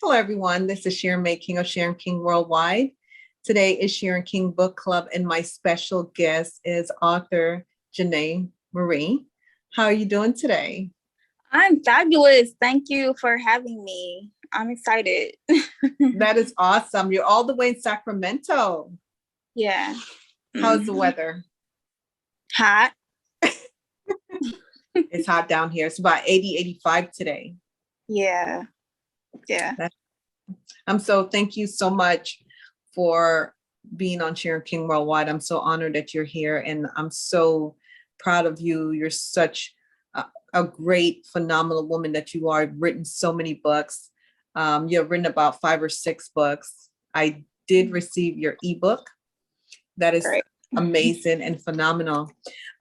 Hello, everyone. This is Sharon May King of Sharon King Worldwide. Today is Sharon King Book Club, and my special guest is author Janae Marie. How are you doing today? I'm fabulous. Thank you for having me. I'm excited. That is awesome. You're all the way in Sacramento. Yeah. How's the weather? Hot. It's hot down here. It's about 80, 85 today. Yeah. Thank you so much for being on Sharon King Worldwide. I'm so honored that you're here, and I'm so proud of you. You're such a great, phenomenal woman that you are. You've written so many books. You have written about 5 or 6 books. I did receive your ebook. That is great. Amazing and phenomenal.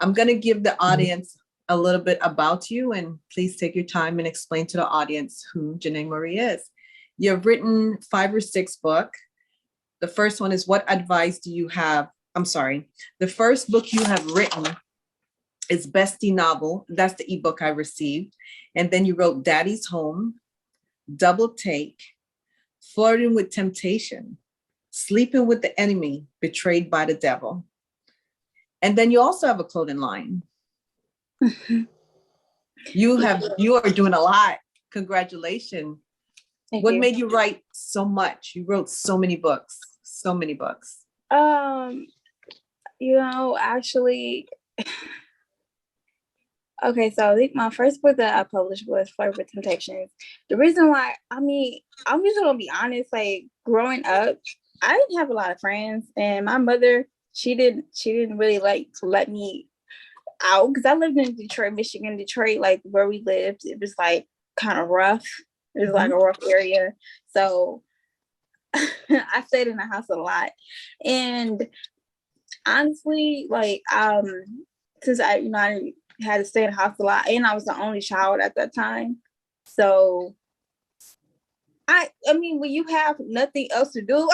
I'm going to give the audience a little bit about you, and please take your time and explain to the audience who Janae Marie is. You've written 5 or 6 books. The first one is What Advice Do You Have? I'm sorry. The first book you have written is Bestie Novel. That's the ebook I received. And then you wrote Daddy's Home, Double Take, Flirting with Temptation, Sleeping with the Enemy, Betrayed by the Devil. And then you also have a clothing line. You are doing a lot. Congratulations. What made you write so much? You wrote so many books. Actually, okay, so I think my first book that I published was Flirt with Temptations. The reason why, I'm just gonna be honest, like growing up, I didn't have a lot of friends, and my mother, she didn't really like to let me out, because I lived in Detroit, Michigan. Detroit, like where we lived, it was like kind of rough. It was like a rough area. So I stayed in the house a lot. And honestly, like since I had to stay in the house a lot, and I was the only child at that time. So I mean, when you have nothing else to do,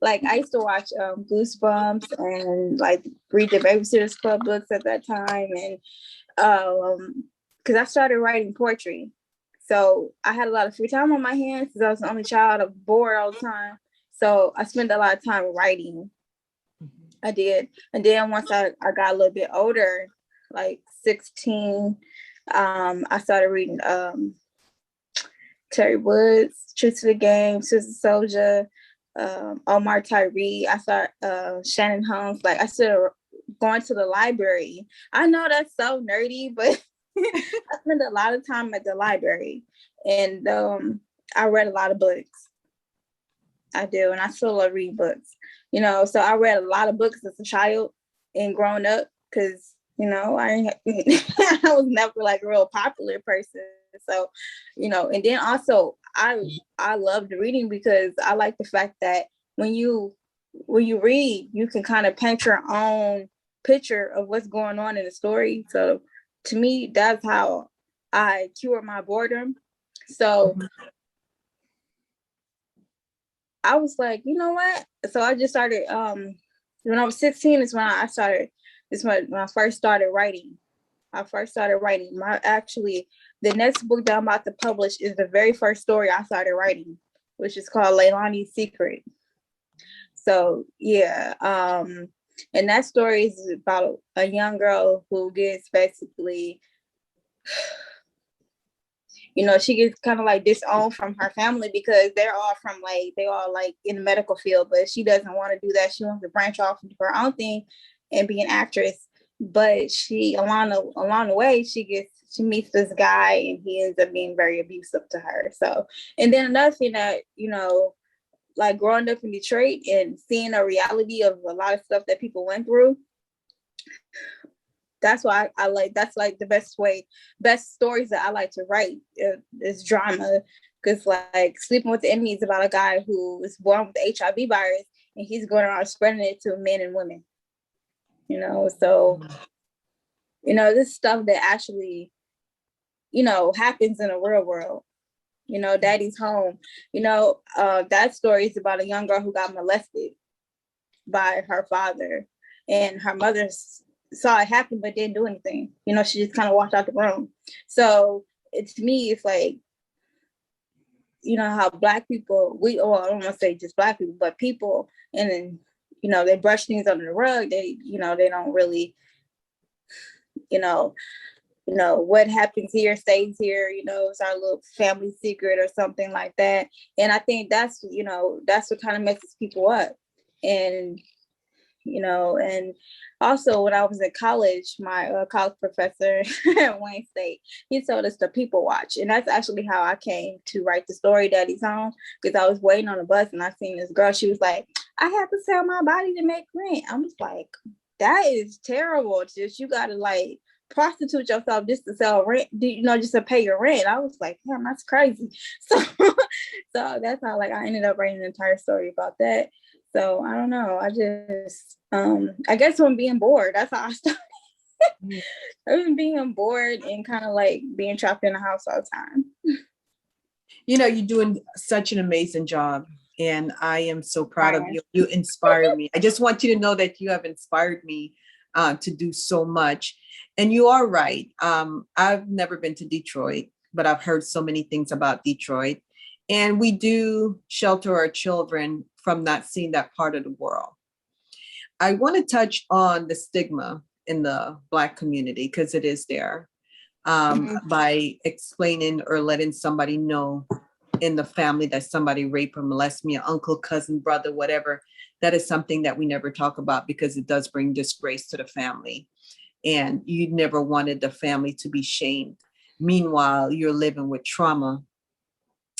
like I used to watch Goosebumps and like read the Babysitter's Club books at that time, and because I started writing poetry, so I had a lot of free time on my hands because I was the only child. I was bored all the time, so I spent a lot of time writing. I did, and then once I got a little bit older, like 16, I started reading Terry Woods, Truth to the Game, Sister Soldier, Omar Tyree. I started Shannon Holmes. Like I started going to the library. I know that's so nerdy, but I spent a lot of time at the library, and I read a lot of books. I do, and I still love reading books. So I read a lot of books as a child and growing up, because I was never like a real popular person. So, and then also I loved reading because I like the fact that when you read, you can kind of paint your own picture of what's going on in the story. So to me, that's how I cure my boredom. So I was like, you know what? So I just started, when I was 16 is when I first started writing. The next book that I'm about to publish is the very first story I started writing, which is called Leilani Secret. So yeah, and that story is about a young girl who gets basically, she gets kind of like disowned from her family because they're all in the medical field, but she doesn't want to do that. She wants to branch off into her own thing and be an actress. But along the way, she meets this guy, and he ends up being very abusive to her. So, and then another thing that, like growing up in Detroit and seeing a reality of a lot of stuff that people went through, that's why that's like the best stories that I like to write is drama. Because like Sleeping with the Enemy is about a guy who was born with the HIV virus, and he's going around spreading it to men and women. So, this stuff that actually, happens in the real world. Daddy's Home, that story is about a young girl who got molested by her father, and her mother saw it happen but didn't do anything. She just kind of walked out the room. So to me, it's like you know, how Black people, I don't want to say just Black people, but people, and then, you know, they brush things under the rug. They, you know, they don't really, you know, what happens here stays here, you know, it's our little family secret or something like that. And I think that's, you know, that's what kind of messes people up. And, you know, and also when I was in college, my college professor at Wayne State, he told us to people watch. And that's actually how I came to write the story Daddy's Home, because I was waiting on the bus and I seen this girl. She was like, I have to sell my body to make rent. I'm just like, that is terrible. Just, you got to like prostitute yourself just to sell rent, you know, just to pay your rent. I was like, damn, that's crazy. So, so that's how like I ended up writing an entire story about that. So I don't know. I just, I guess when being bored, that's how I started. I was being bored and kind of like being trapped in the house all the time. You know, you're doing such an amazing job, and I am so proud of you. You inspire me. I just want you to know that you have inspired me to do so much. And you are right. I've never been to Detroit, but I've heard so many things about Detroit. And we do shelter our children from not seeing that part of the world. I want to touch on the stigma in the Black community, because it is there, by explaining or letting somebody know in the family that somebody raped or molested me, an uncle, cousin, brother, whatever. That is something that we never talk about, because it does bring disgrace to the family. And you never wanted the family to be shamed. Meanwhile, you're living with trauma,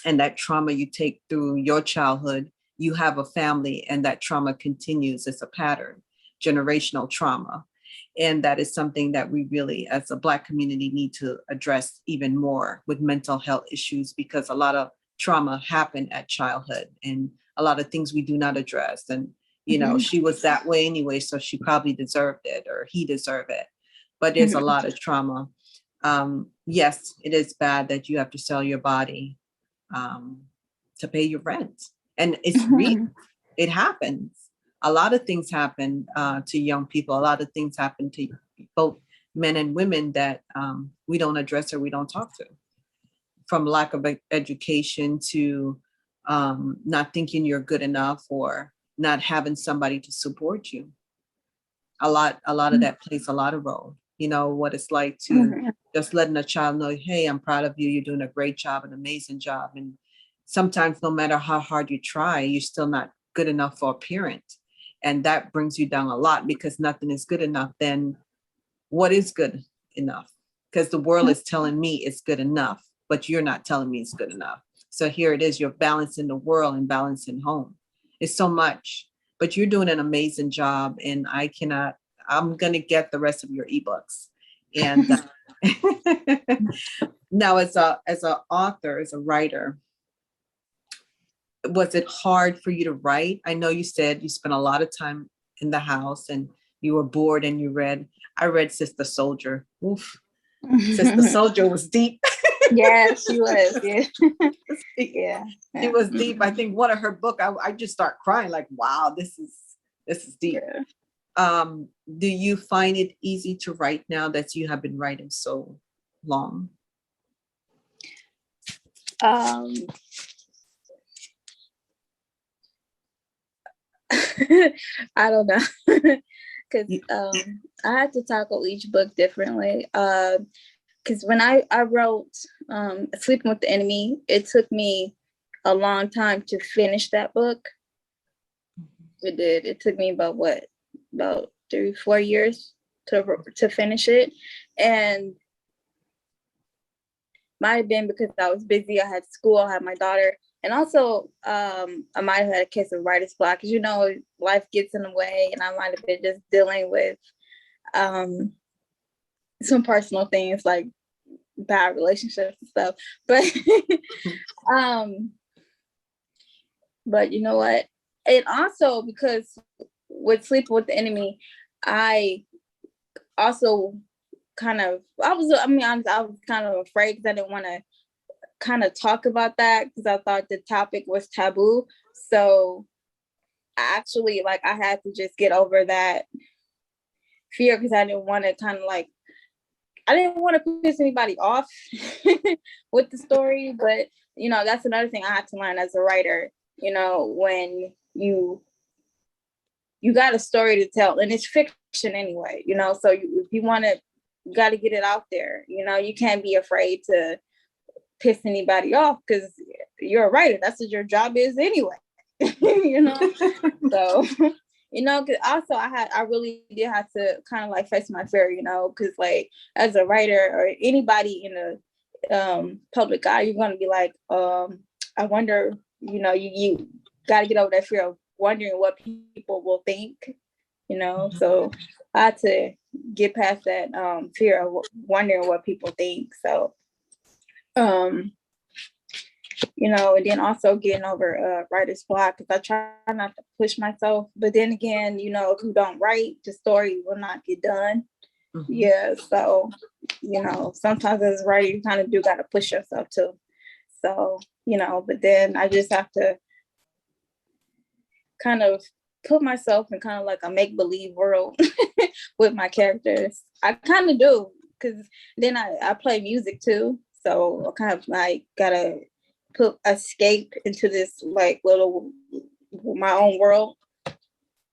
and that trauma you take through your childhood, you have a family, and that trauma continues. It's a pattern, generational trauma. And that is something that we really, as a Black community, need to address even more with mental health issues, because a lot of trauma happened at childhood and a lot of things we do not address. And, you know, she was that way anyway, so she probably deserved it, or he deserved it. But there's a lot of trauma. Yes, it is bad that you have to sell your body to pay your rent. And it's real. It happens. A lot of things happen to young people. A lot of things happen to both men and women that we don't address or we don't talk to. From lack of education to not thinking you're good enough, or not having somebody to support you. A lot of that plays a lot of role. You know, what it's like to just letting a child know, hey, I'm proud of you. You're doing a great job, an amazing job. And sometimes no matter how hard you try, you're still not good enough for a parent. And that brings you down a lot, because nothing is good enough. Then what is good enough? Because the world is telling me it's good enough, but you're not telling me it's good enough. So here it is, you're balancing the world and balancing home. It's so much, but you're doing an amazing job. And I'm going to get the rest of your ebooks. And now as an author, as a writer, was it hard for you to write? I know you said you spent a lot of time in the house and you were bored and you read. I read Sister Soldier. Oof. Sister Soldier was deep. Yeah, she was. Yeah. Yeah. She was deep. I think one of her book, I just start crying like, wow, this is deep. Yeah. Do you find it easy to write now that you have been writing so long? I don't know, because I had to tackle each book differently. Because when I wrote Sleeping with the Enemy, it took me a long time to finish that book. It did. It took me about 3-4 years to finish it, and might have been because I was busy. I had school. I had my daughter. And also, I might have had a case of writer's block, because, you know, life gets in the way, and I might have been just dealing with some personal things like bad relationships and stuff. But you know what? And also because with Sleep with the Enemy, I also I was kind of afraid, because I didn't want to kind of talk about that, because I thought the topic was taboo. So I actually I had to just get over that fear, because I didn't want to kind of I didn't want to piss anybody off with the story, but you know, that's another thing I had to learn as a writer. You know, when you got a story to tell, and it's fiction anyway, you know, so if you want to, you got to get it out there. You know, you can't be afraid to piss anybody off because you're a writer. That's what your job is anyway. You know, so you know, cause also I really did have to kind of like face my fear, you know, because like as a writer or anybody in the public eye, you're gonna be like, I wonder, you know, you got to get over that fear of wondering what people will think, you know. So I had to get past that fear of wondering what people think. So you know, and then also getting over writer's block, because I try not to push myself. But then again, you know, if you don't write, the story will not get done. Mm-hmm. Yeah, so, you know, sometimes as a writer, you kind of do got to push yourself too. So, you know, but then I just have to kind of put myself in kind of like a make-believe world with my characters. I kind of do, because then I play music too. So I kind of like gotta escape into this like little my own world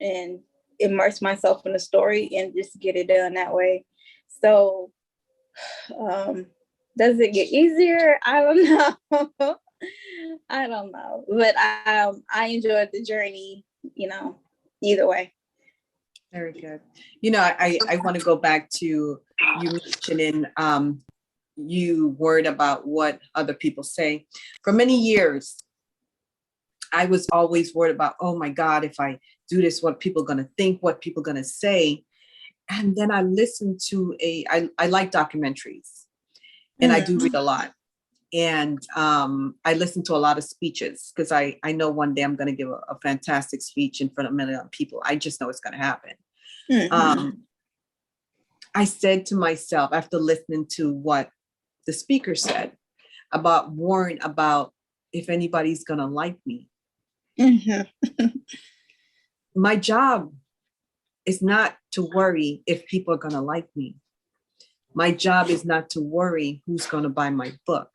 and immerse myself in the story and just get it done that way. So does it get easier? I don't know. I don't know, but I enjoyed the journey, you know, either way. Very good. You know, I want to go back to you mentioning you worried about what other people say. For many years, I was always worried about, oh my God, if I do this, what people are going to think, what people are going to say. And then I listened to I like documentaries, and I do read a lot. And I listen to a lot of speeches because I know one day I'm going to give a fantastic speech in front of a million people. I just know it's going to happen. Mm-hmm. I said to myself, after listening to what the speaker said about worrying about if anybody's going to like me. Mm-hmm. My job is not to worry if people are going to like me. My job is not to worry who's going to buy my book.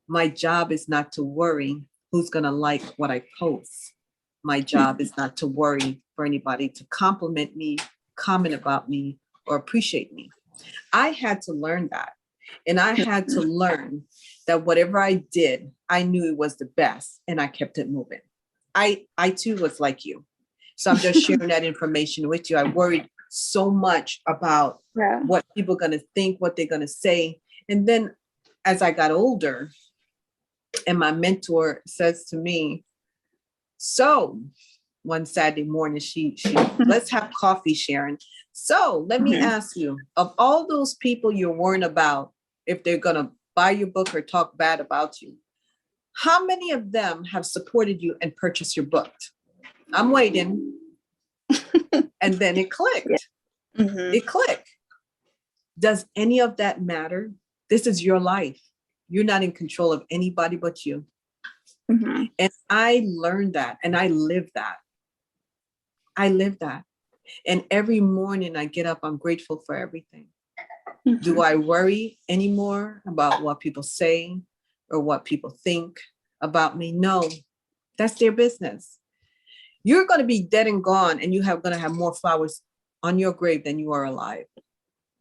My job is not to worry who's going to like what I post. My job is not to worry for anybody to compliment me, comment about me, or appreciate me. I had to learn that. And I had to learn that whatever I did, I knew it was the best, and I kept it moving. I too was like you. So I'm just sharing that information with you. I worried so much about what people are going to think, what they're going to say. And then as I got older, and my mentor says to me, so one Saturday morning, she let's have coffee, Sharon. So let me ask you, of all those people you're worrying about, if they're going to buy your book or talk bad about you, how many of them have supported you and purchased your book? I'm waiting. And then it clicked. Yeah. Mm-hmm. It clicked. Does any of that matter? This is your life. You're not in control of anybody but you. Mm-hmm. And I learned that, and I live that. I live that. And every morning I get up, I'm grateful for everything. Mm-hmm. Do I worry anymore about what people say or what people think about me? No, that's their business. You're going to be dead and gone, and going to have more flowers on your grave than you are alive,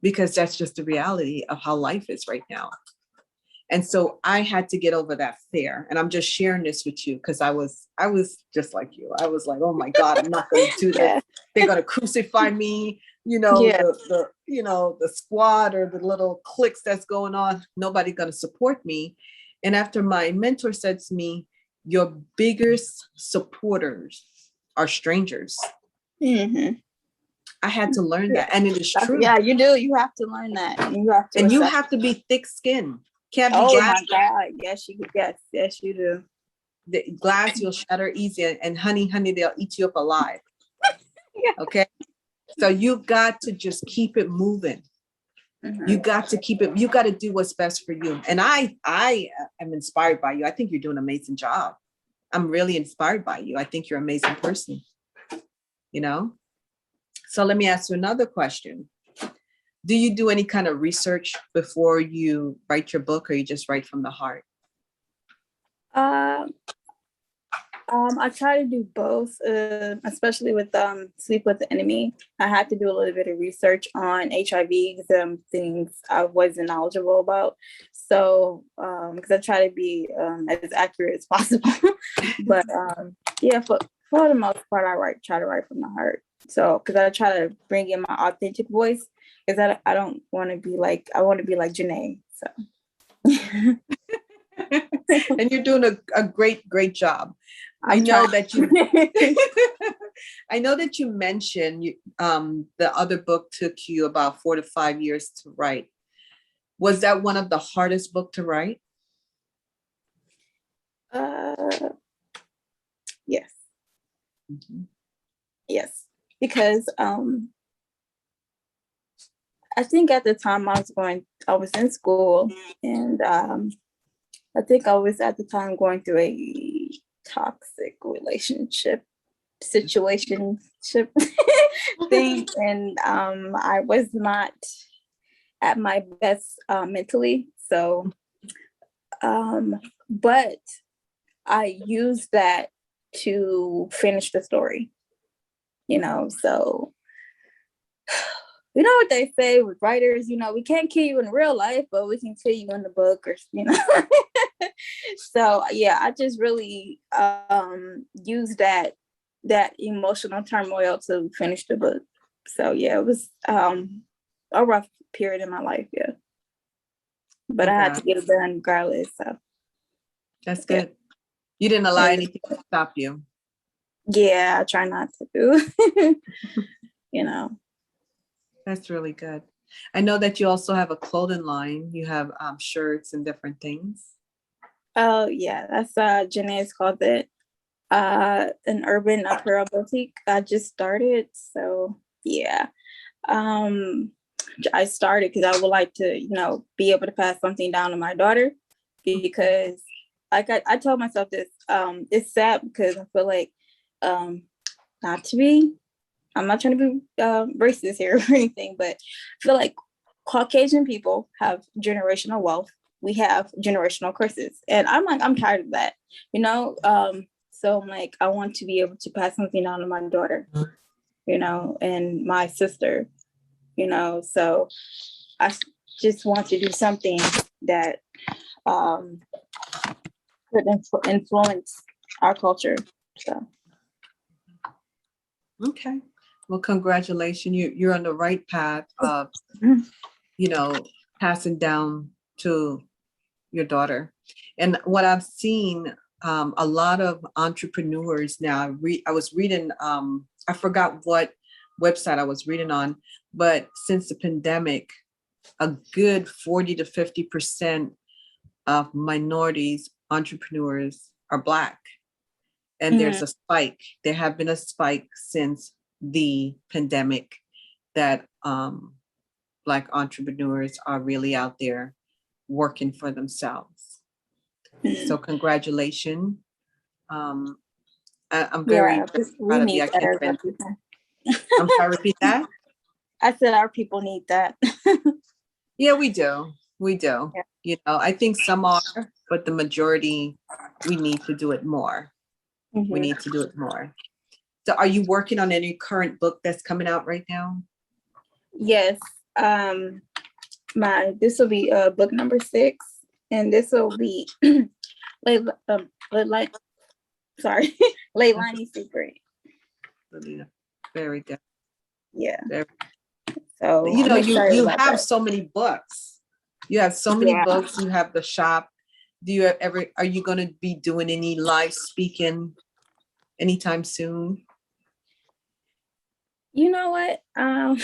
because that's just the reality of how life is right now. And so I had to get over that fear. And I'm just sharing this with you because I was just like you. I was like, oh my God, I'm not going to do this. They're going to crucify me. You know, the squad or the little cliques that's going on. Nobody's going to support me. And after my mentor said to me, your biggest supporters are strangers. Mm-hmm. I had to learn that. And it is true. Yeah, you do. You have to learn that. And you have to be thick-skinned. Can't be glass. My God. Yes, you do. The glass you'll shatter easy, and honey, they'll eat you up alive. Yeah. Okay. So you got to just keep it moving. Mm-hmm. You got to keep it. You got to do what's best for you. And I am inspired by you. I think you're doing an amazing job. I'm really inspired by you. I think you're an amazing person. You know. So let me ask you another question. Do you do any kind of research before you write your book, or you just write from the heart? Um, I try to do both, especially with Sleep with the Enemy. I had to do a little bit of research on HIV, things I wasn't knowledgeable about. So, because I try to be as accurate as possible. But yeah, for the most part, try to write from the heart. So, because I try to bring in my authentic voice, because I don't want to be like, I want to be like Janae. So. And you're doing a great job. I know that you mentioned the other book took you about 4 to 5 years to write. Was that one of the hardest book to write? Yes. Mm-hmm. Yes, because I think at the time I was in school, and I think I was at the time going through a toxic situation thing, and I was not at my best mentally. So, but I used that to finish the story, so you know what they say with writers, we can't kill you in real life, but we can kill you in the book, or So yeah, I just really used that emotional turmoil to finish the book. So yeah, it was a rough period in my life, yeah. But I had to get it done regardless. So that's good. Yeah. You didn't allow anything to stop you. Yeah, I try not to. That's really good. I know that you also have a clothing line. You have shirts and different things. Oh yeah, that's Janae's called it an urban apparel boutique. I just started, so yeah. I started because I would like to, be able to pass something down to my daughter, because like I told myself this, it's sad because I feel like I'm not trying to be racist here or anything, but I feel like Caucasian people have generational wealth. We have generational curses. And I'm tired of that, So I'm like, I want to be able to pass something down to my daughter, and my sister, so I just want to do something that could influence our culture. So. Okay. Well, congratulations. You're on the right path of, passing down to your daughter. And what I've seen, a lot of entrepreneurs now, I was reading, I forgot what website I was reading on, but since the pandemic, a good 40 to 50% of minorities entrepreneurs are Black. And there's a spike. There have been a spike since the pandemic that Black entrepreneurs are really out there working for themselves. So congratulations. I'm very proud of you. I can't spend. I'm sorry, repeat that? I said our people need that. Yeah, we do. We do. Yeah. I think some are, but the majority, we need to do it more. Mm-hmm. We need to do it more. So are you working on any current book that's coming out right now? Yes. This will be book number 6, and this will be Leilani Secret. Very good. Yeah. Very. So you have so many books. You have so many books. You have the shop. Are you going to be doing any live speaking anytime soon? You know what? I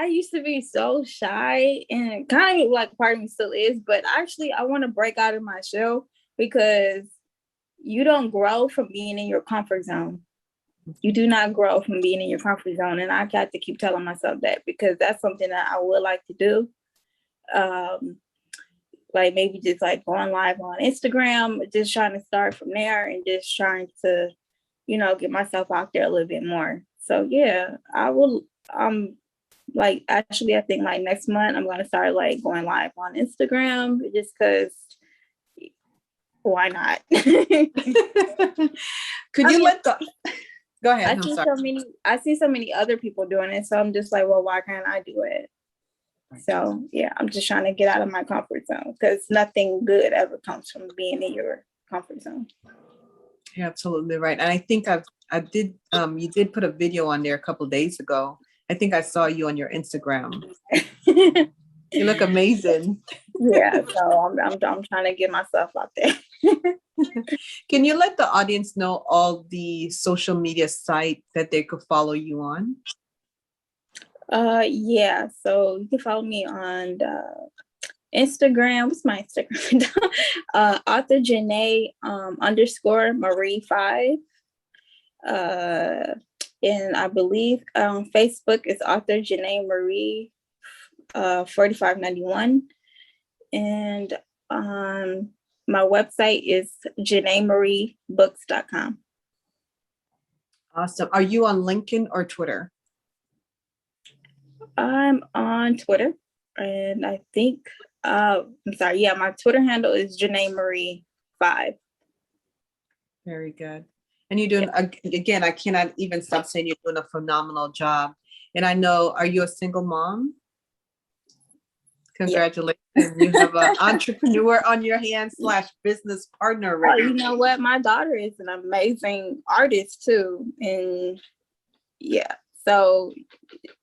used to be so shy, and kind of like part of me still is, but actually I want to break out of my shell, because you don't grow from being in your comfort zone. You do not grow from being in your comfort zone. And I got to keep telling myself that, because that's something that I would like to do. Like maybe just like going live on Instagram, just trying to start from there and just trying to, get myself out there a little bit more. So yeah, I'm Like actually, I think like next month I'm gonna start like going live on Instagram just because why not? Could you let the go ahead? I'm sorry. I see so many other people doing it, so I'm just like, well, why can't I do it? So yeah, I'm just trying to get out of my comfort zone because nothing good ever comes from being in your comfort zone. You're absolutely right. And I think you did put a video on there a couple of days ago. I think I saw you on your Instagram. You look amazing. Yeah, so I'm trying to get myself out there. Can you let the audience know all the social media site that they could follow you on? Yeah, so you can follow me on Instagram. What's my Instagram? Author Janae _Marie 5. And I believe Facebook is Author Janae Marie 4591. And my website is JanaeMarieBooks.com. Awesome. Are you on LinkedIn or Twitter? I'm on Twitter, and I think I'm sorry. Yeah, my Twitter handle is Janae Marie 5. Very good. And you're doing, again, I cannot even stop saying you're doing a phenomenal job. And I know, are you a single mom? Congratulations. Yeah. You have an entrepreneur on your hands / business partner. Right? Oh, you know what? My daughter is an amazing artist too. And yeah, so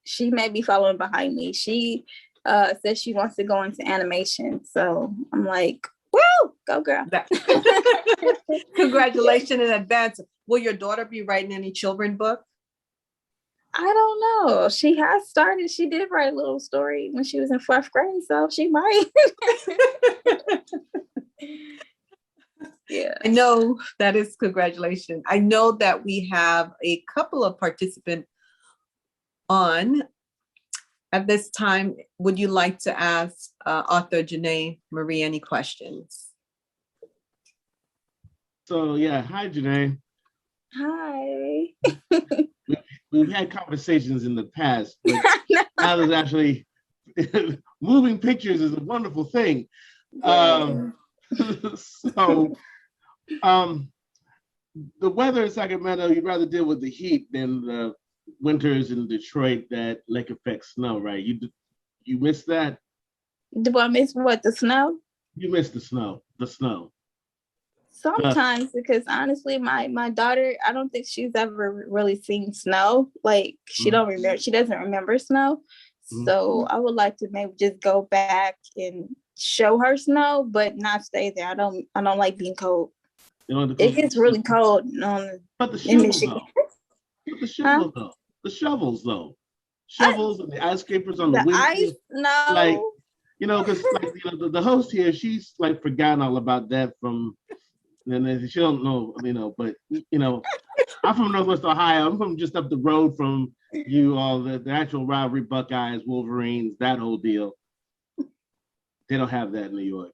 she may be following behind me. She says she wants to go into animation. So I'm like, woo, go girl. Congratulations in advance. Will your daughter be writing any children's book? I don't know. She has started. She did write a little story when she was in 4th grade, so she might. Yeah. I know that is congratulations. I know that we have a couple of participants on at this time. Would you like to ask author Janae Marie any questions? So yeah, hi Janae. Hi. We've had conversations in the past, but now there's actually moving pictures is a wonderful thing. The weather in Sacramento, you'd rather deal with the heat than the winters in Detroit that lake effect snow, right? You miss that? Do I miss what? The snow? You miss the snow. Sometimes, because honestly, my daughter, I don't think she's ever really seen snow. Like she doesn't remember snow. So I would like to maybe just go back and show her snow, but not stay there. I don't like being cold. It gets really cold but the in Michigan. The shovels though. Shovels and the ice scrapers on the ice, no. Like, because the host here, she's like forgotten all about that from. And she don't know, but I'm from Northwest Ohio. I'm from just up the road from you all, the actual rivalry, Buckeyes, Wolverines, that whole deal. They don't have that in New York.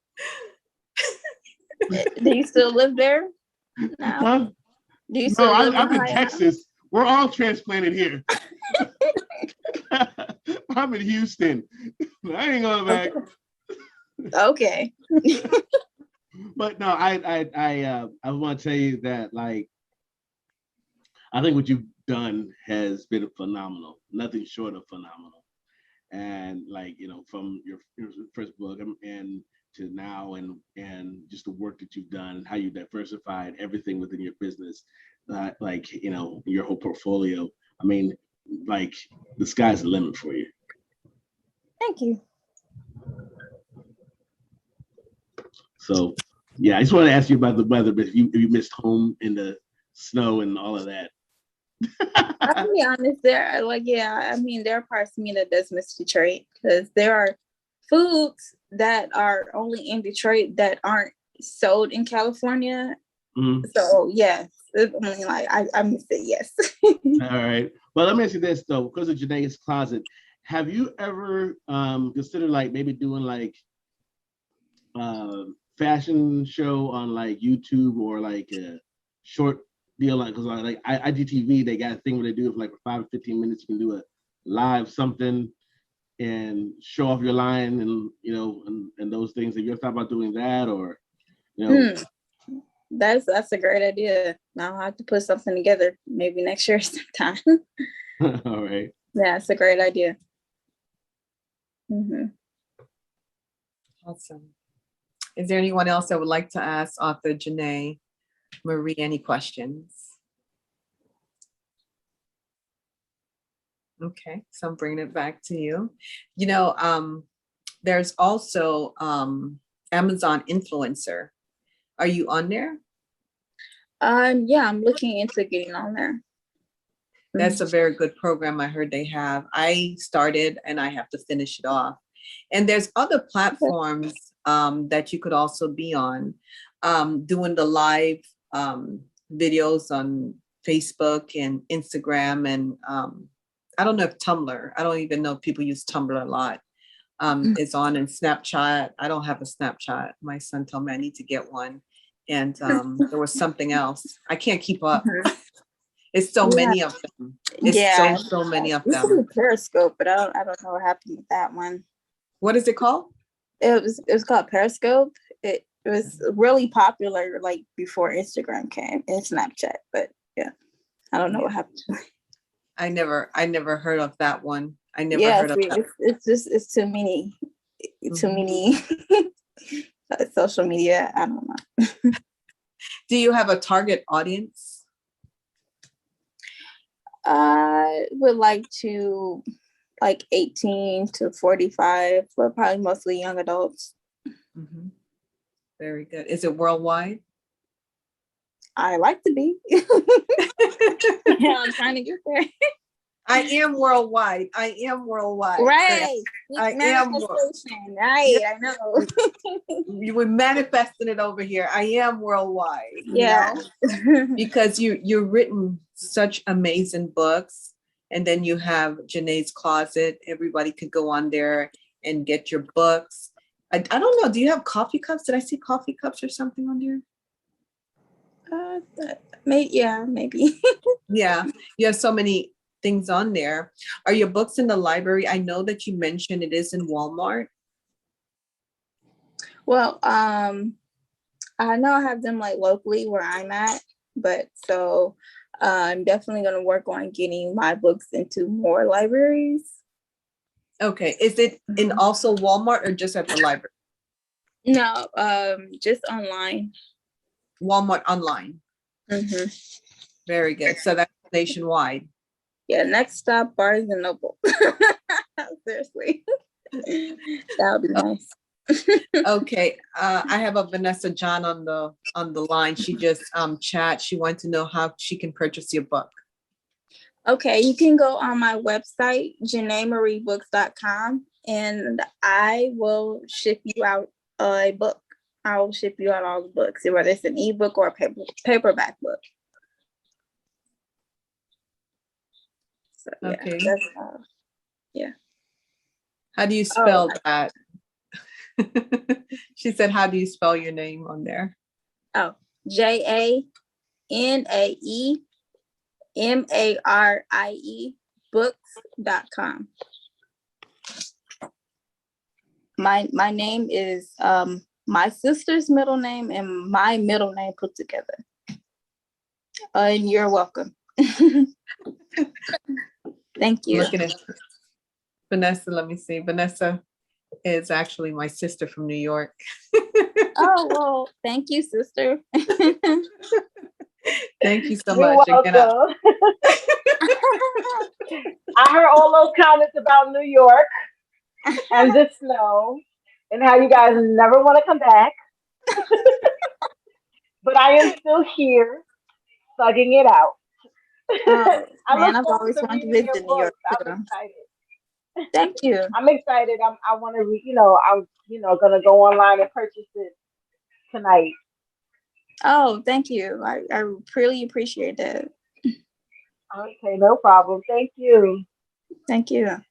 Do you still live there? No. Huh? Do you still live I'm in Texas. We're all transplanted here. I'm in Houston. I ain't going back. Okay. But no, I want to tell you that, like, I think what you've done has been phenomenal, nothing short of phenomenal. And like, from your first book and to now, and just the work that you've done and how you diversified everything within your business, your whole portfolio. I mean, like, the sky's the limit for you. Thank you. So, yeah, I just want to ask you about the weather, but if you missed home in the snow and all of that. I'll be honest, there are parts of me that does miss Detroit, because there are foods that are only in Detroit that aren't sold in California. Mm-hmm. So, yes, I miss it, yes. All right. Well, let me ask you this, though, because of Janae's Closet, have you ever considered maybe doing fashion show on YouTube or a short deal, because IGTV, they got a thing where they do it for 5 or 15 minutes. You can do a live something and show off your line and and those things? Have you ever thought about doing that, or you know? That's a great idea. Now I have to put something together maybe next year sometime. All right. Yeah, it's a great idea. Mm-hmm. Awesome. Is there anyone else that would like to ask Author Janae Marie any questions? Okay, so I'm bringing it back to you. There's also Amazon Influencer. Are you on there? Yeah, I'm looking into getting on there. That's a very good program I heard they have. I started and I have to finish it off. And there's other platforms that you could also be on, doing the live videos on Facebook and Instagram. And I don't know if Tumblr, I don't even know if people use Tumblr a lot, is on, and Snapchat. I don't have a Snapchat. My son told me I need to get one. And there was something else. I can't keep up. It's so many of them. It's so many of them. It's Periscope, but I don't know what happened with that one. What is it called? It was called Periscope. It was really popular like before Instagram came and Snapchat, but yeah, I don't know what happened. I never heard of that one. I never heard of that. It's too many social media. I don't know. Do you have a target audience? I would like to 18 to 45, but probably mostly young adults. Mm-hmm. Very good. Is it worldwide? I like to be. Yeah, I'm trying to get there. I am worldwide. Right. I am. Right. I know. You were manifesting it over here. I am worldwide. Yeah. Because you've written such amazing books. And then you have Janae's Closet. Everybody could go on there and get your books. I don't know. Do you have coffee cups? Did I see coffee cups or something on there? Maybe. Yeah. You have so many things on there. Are your books in the library? I know that you mentioned it is in Walmart. Well, I know I have them locally where I'm at, but so I'm definitely going to work on getting my books into more libraries. Okay. Is it in also Walmart or just at the library? No, just online. Walmart online. Mm-hmm. Very good. So that's nationwide. Yeah, next stop, Barnes and Noble. Seriously. That would be nice. Okay. I have a Vanessa John on the line. She just chat. She wants to know how she can purchase your book. Okay, you can go on my website, JanaeMarieBooks.com, and I will ship you out a book. I will ship you out all the books, whether it's an ebook or a paperback book. So, yeah, Okay. Yeah. How do you spell that? She said, how do you spell your name on there? Oh, JANAEMARIE books.com. My name is my sister's middle name and my middle name put together. And you're welcome. Thank you. Looking at Vanessa, let me see. Vanessa is actually my sister from New York. Oh, well, thank you, sister. Thank you so You're much. welcome. I heard all those comments about New York and the snow and how you guys never want to come back. But I am still here, thugging it out. I've always wanted to visit New York. I'm excited. Thank you. I'm excited. I want to, I'm, gonna go online and purchase it tonight. Oh, thank you. I really appreciate that. Okay, no problem. Thank you. Thank you.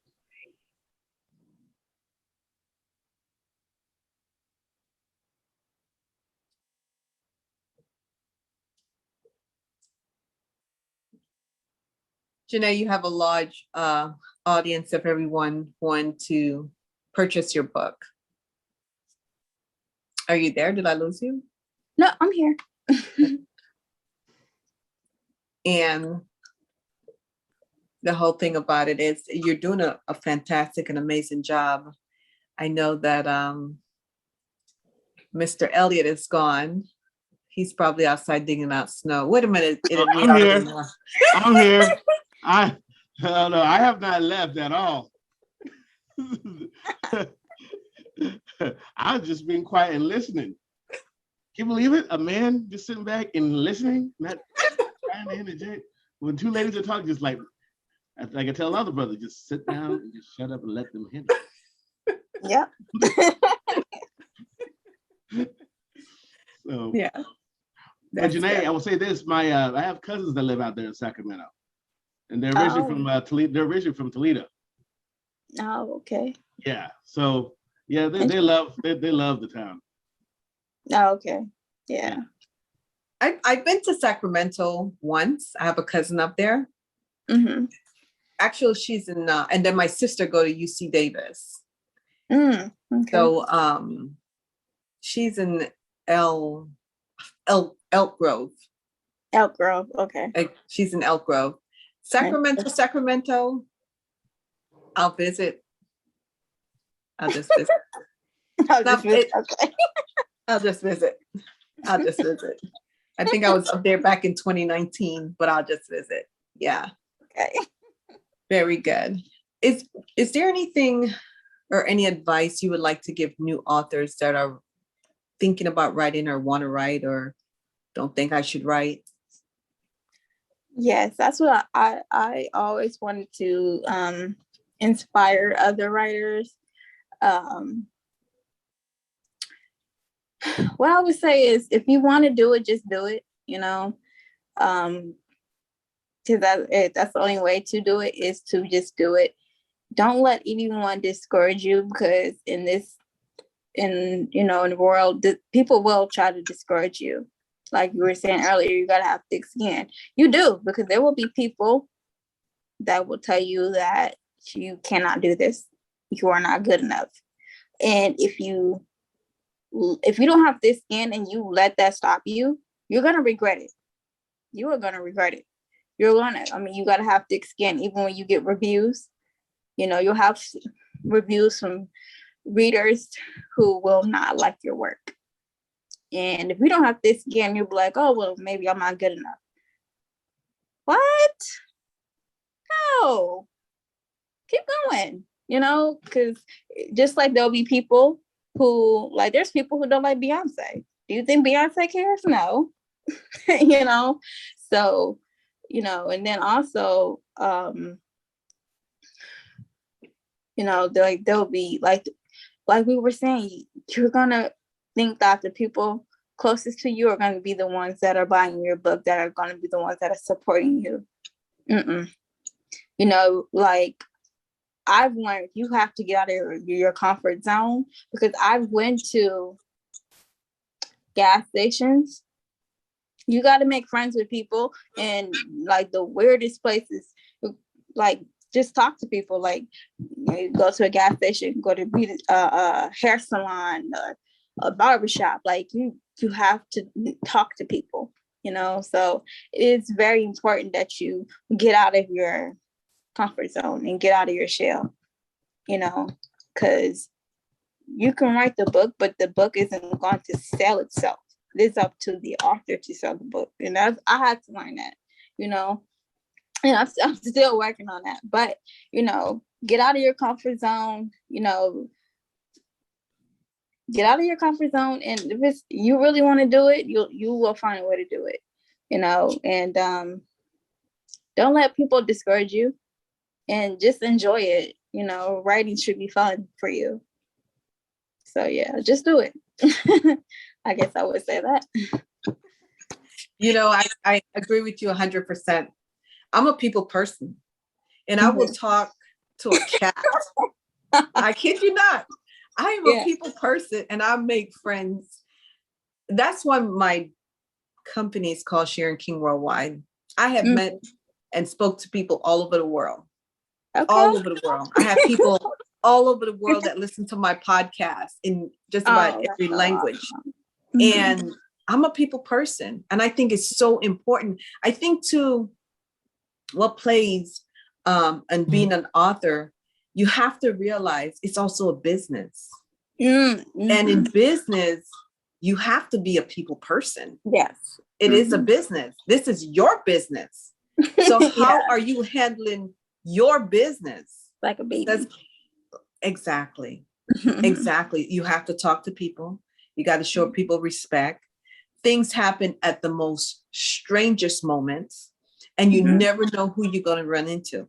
Janae, you have a large audience of everyone wanting to purchase your book. Are you there? Did I lose you? No, I'm here. And the whole thing about it is you're doing a fantastic and amazing job. I know that Mr. Elliott is gone. He's probably outside digging out snow. Wait a minute. I'm here. I'm here. I have not left at all. I've just been quiet and listening. Can you believe it? A man just sitting back and listening, not trying to interject. When two ladies are talking, just like I can tell another brother, just sit down and just shut up and let them hit it. Yep. So yeah. But Janae, I will say this: I have cousins that live out there in Sacramento, and they're originally from Toledo. They're originally from Toledo. Oh, okay. Yeah. So yeah, they love the town. Oh, okay. Yeah. I've been to Sacramento once. I have a cousin up there. Mm-hmm. Actually, she's in, and then my sister go to UC Davis. Okay. So she's in Elk Grove. Elk Grove. Okay. She's in Elk Grove. Sacramento. I'll visit. I'll just visit. Okay. I'll just visit. I think I was up there back in 2019, but I'll just visit. Yeah. Okay. Very good. Is there anything or any advice you would like to give new authors that are thinking about writing or want to write or don't think I should write? Yes, that's what I always wanted to inspire other writers. What I would say is if you want to do it, just do it, because that's the only way to do it is to just do it. Don't let anyone discourage you, because in the world, people will try to discourage you. Like you were saying earlier, you gotta have thick skin. You do, because there will be people that will tell you that you cannot do this, you are not good enough. And if you don't have thick skin and you let that stop you, you're gonna regret it. You are gonna regret it. You gotta have thick skin. Even when you get reviews, you'll have reviews from readers who will not like your work. And if you don't have thick skin, you'll be like, oh, well, maybe I'm not good enough. What? No. Keep going, because just like there'll be people who, like, there's people who don't like Beyonce. Do you think Beyonce cares? No. So, and then also, there'll be like we were saying, you're gonna think that the people closest to you are going to be the ones that are buying your book, that are going to be the ones that are supporting you. Like I've learned, you have to get out of your comfort zone, because I've went to gas stations. You got to make friends with people, and like the weirdest places, like just talk to people. Like you go to a gas station, go to a hair salon, a barbershop. Like you have to talk to people, so it's very important that you get out of your comfort zone and get out of your shell, because you can write the book, but the book isn't going to sell itself. It's up to the author to sell the book. And I had to learn that, and I'm still working on that. But, get out of your comfort zone, get out of your comfort zone. And if you really want to do it, you will find a way to do it, and don't let people discourage you, and just enjoy it. Writing should be fun for you. So yeah, just do it. I guess I would say that. I agree with you 100%. I'm a people person, and I will talk to a cat. I kid you not. I am a people person, and I make friends. That's why my company is called Sharon King Worldwide. I have met and spoke to people all over the world. Okay. All over the world. I have people all over the world that listen to my podcast in just about every language. Awesome. And I'm a people person. And I think it's so important. I think too, what plays and being an author, you have to realize it's also a business. And in business, you have to be a people person. Yes. It is a business. This is your business. So how are you handling your business? Like a baby. Exactly. Exactly. You have to talk to people. You got to show people respect. Things happen at the most strangest moments, and you never know who you're going to run into.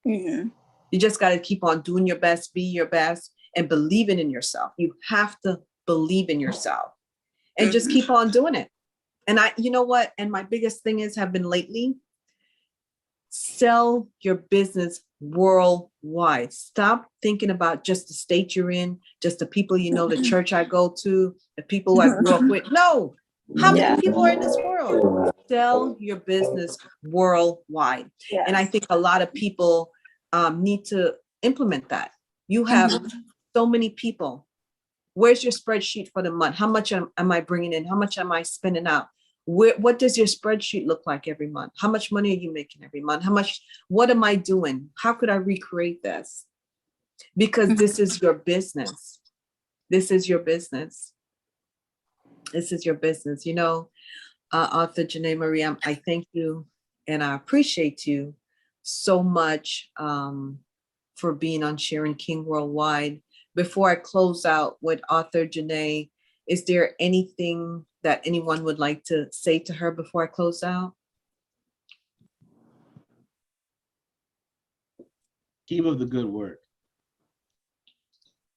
You just got to keep on doing your best, be your best, and believing in yourself. You have to believe in yourself and just keep on doing it. And you know what? And my biggest thing have been lately, sell your business worldwide. Stop thinking about just the state you're in, just the people you know, the church I go to, the people who I grew up with. No, how many people are in this world? Sell your business worldwide. Yes. And I think a lot of people need to implement that. You have so many people. Where's your spreadsheet for the month? How much am I bringing in? How much am I spending out? What does your spreadsheet look like every month? How much money are you making every month? What am I doing? How could I recreate this? Because this is your business. This is your business. This is your business. You know, Author Janae Marie, I thank you and I appreciate you so much for being on Sharon King Worldwide. Before I close out with Author Janae, is there anything that anyone would like to say to her before I close out? Keep up the good work.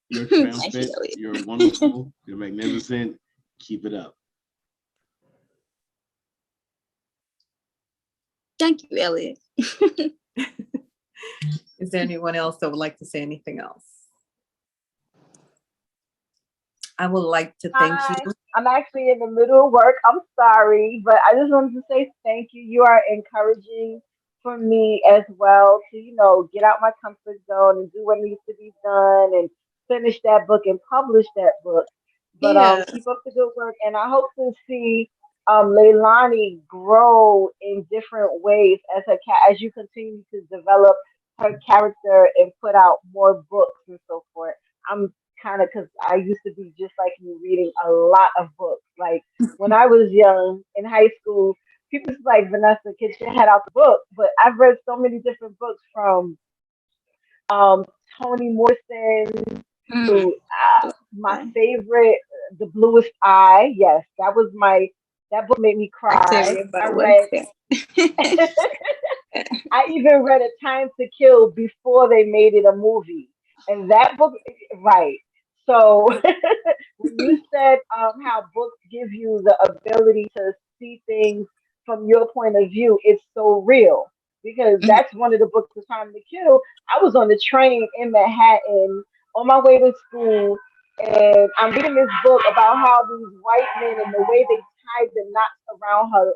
You're triumphant, you're wonderful, you're magnificent. Keep it up. Thank you, Elliot. Is there anyone else that would like to say anything else? I would like to thank you. I'm actually in the middle of work. I'm sorry, but I just wanted to say thank you. You are encouraging for me as well to, get out my comfort zone and do what needs to be done and finish that book and publish that book. But keep up the good work, and I hope to see Leilani grow in different ways as you continue to develop her character and put out more books and so forth. I'm kind of, because I used to be just like you, reading a lot of books. Like when I was young in high school, people was like, Vanessa, get your head out the book. But I've read so many different books from Toni Morrison to my favorite, The Bluest Eye. Yes, that book made me cry. I even read A Time to Kill before they made it a movie. And that book, right. So when you said how books give you the ability to see things from your point of view, it's so real. Because that's one of the books, A Time to Kill. I was on the train in Manhattan on my way to school, and I'm reading this book about how these white men and the way they tied the knots around her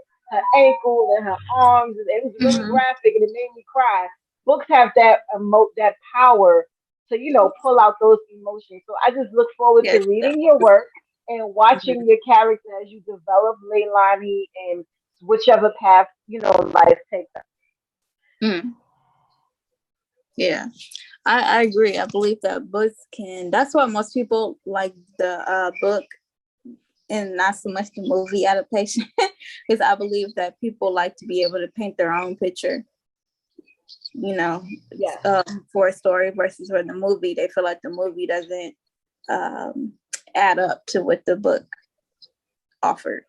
ankle and her arms, and it was really graphic, and it made me cry. Books have that power to pull out those emotions. So I just look forward to reading your work and watching your character as you develop Leilani and whichever path life takes us. Yeah, I agree. I believe that books that's why most people like the book and not so much the movie adaptation, because I believe that people like to be able to paint their own picture, for a story versus for the movie. They feel like the movie doesn't add up to what the book offered.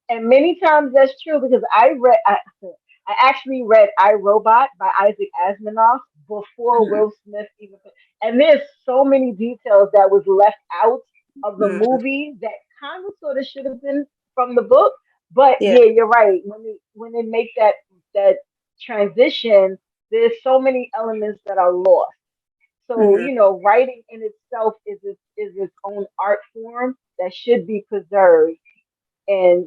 And many times that's true, because I actually read I, Robot by Isaac Asimov before Will Smith even. And there's so many details that was left out of the movie that kind of sort of should have been from the book. But yeah, you're right. When they make that transition, there's so many elements that are lost. So writing in itself is its own art form that should be preserved and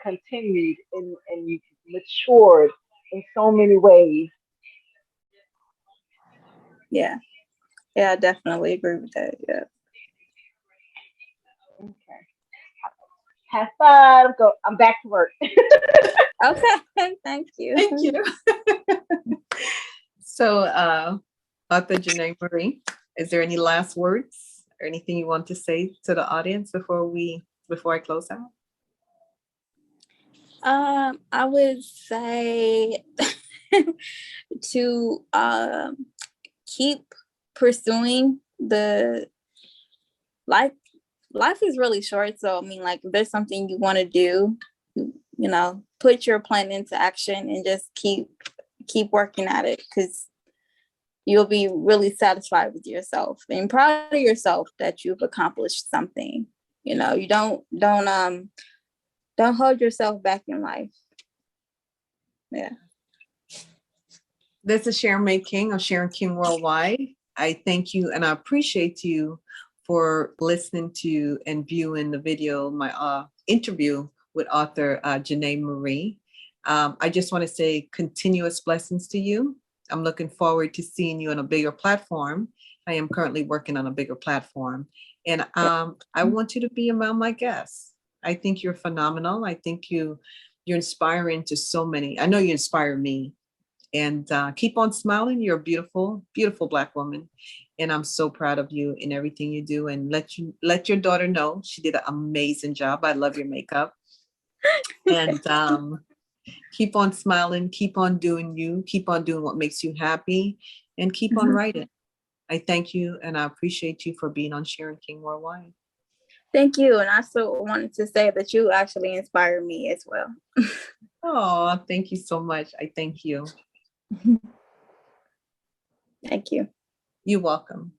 continued and matured in so many ways. Yeah. Yeah, I definitely agree with that. Yeah. Okay. Have fun. Go. I'm back to work. Okay. Thank you. Thank you. So, Author Janae Marie, is there any last words or anything you want to say to the audience before I close out? I would say to keep pursuing the life. Life is really short, so I mean, like, if there's something you want to do, put your plan into action and just keep working at it, because you'll be really satisfied with yourself and proud of yourself that you've accomplished something. You don't hold yourself back in life. Yeah. This is Sharon May King of Sharon King Worldwide. I thank you and I appreciate you for listening to and viewing the video, my interview with author Janae Marie. I just want to say continuous blessings to you. I'm looking forward to seeing you on a bigger platform. I am currently working on a bigger platform. And I want you to be among my guests. I think you're phenomenal. I think you're inspiring to so many. I know you inspire me. And keep on smiling. You're a beautiful, beautiful Black woman. And I'm so proud of you in everything you do. And let your daughter know she did an amazing job. I love your makeup. And keep on smiling, keep on doing you, keep on doing what makes you happy, and keep on writing. I thank you and I appreciate you for being on Sharon King Worldwide. Thank you. And I also wanted to say that you actually inspire me as well. Oh, thank you so much. I thank you. Thank you. You're welcome.